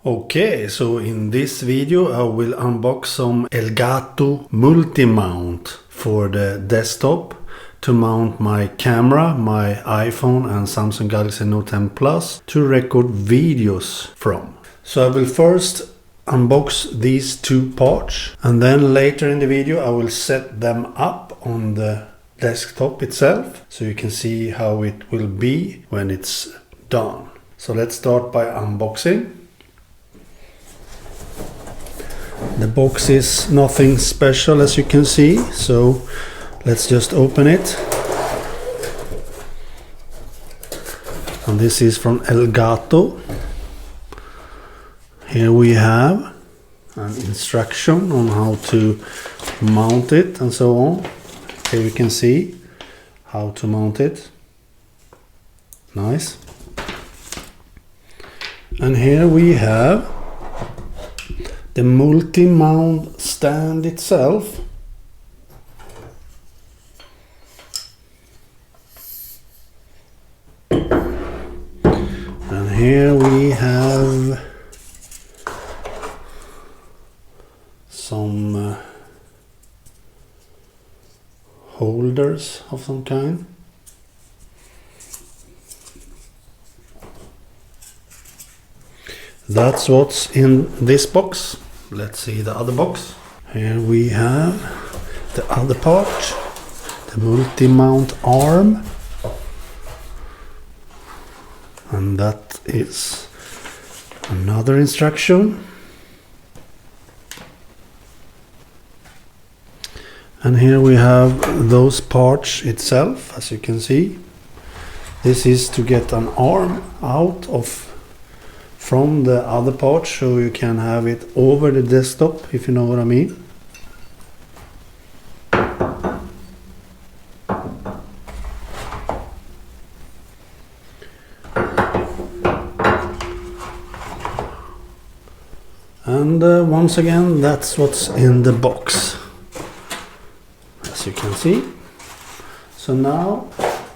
Okay, so in this video I will unbox some Elgato multi-mount for the desktop to mount my camera, my iPhone and Samsung Galaxy Note 10 Plus to record videos from. So I will first unbox these two parts and then later in the video I will set them up on the desktop itself so you can see how it will be when it's done. So let's start by unboxing. The box is nothing special as you can see, so let's just open it. And this is from Elgato. Here we have an instruction on how to mount it and so on. Here you can see how to mount it. Nice. And here we have the multi-mount stand itself. And here we have some holders of some kind. That's what's in this box. Let's see the other box. Here we have the other part, the multi-mount arm. And that is another instruction. And here we have those parts itself, as you can see. This is to get an arm out of from the other part so you can have it over the desktop, if you know what I mean. And once again, that's what's in the box, as you can see. So now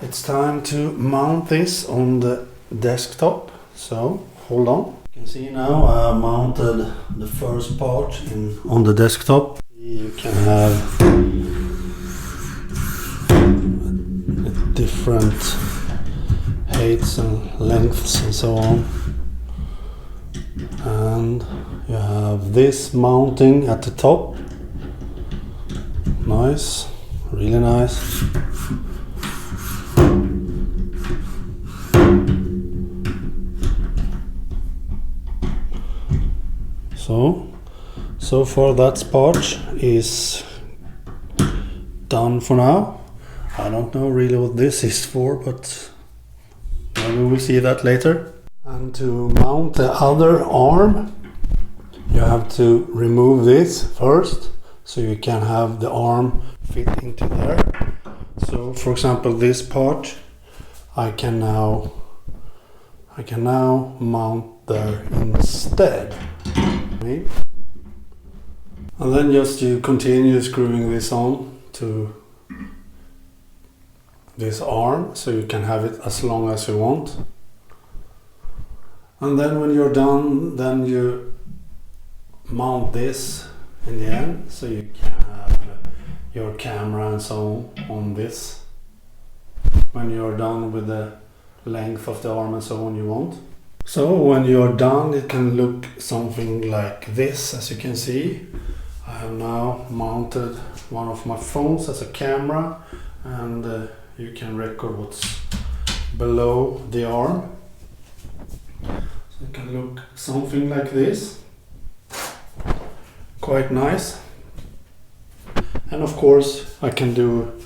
it's time to mount this on the desktop. So hold on. You can see now I mounted the first part on the desktop. You can have different heights and lengths and so on. And you have this mounting at the top. Nice, really nice. So far that part is done for now. I don't know really what this is for, but maybe we'll see that later. And to mount the other arm, you have to remove this first, so you can have the arm fit into there. So for example, this part I can now mount there instead. And then just you continue screwing this on to this arm so you can have it as long as you want. And then when you're done, then you mount this in the end so you can have your camera and so on this when you're done with the length of the arm and so on you want. So when you're done, it can look something like this, as you can see. I have now mounted one of my phones as a camera, and you can record what's below the arm. So it can look something like this. Quite nice. And of course I can do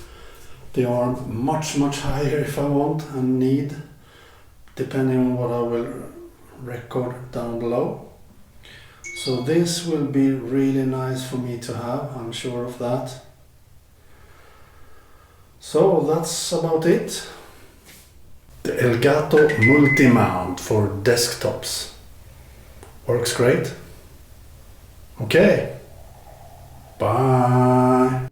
the arm much higher if I want and need, depending on what I will record down below. So this will be really nice for me to have, I'm sure of that. So that's about it. The Elgato multi-mount for desktops works great. Okay, bye.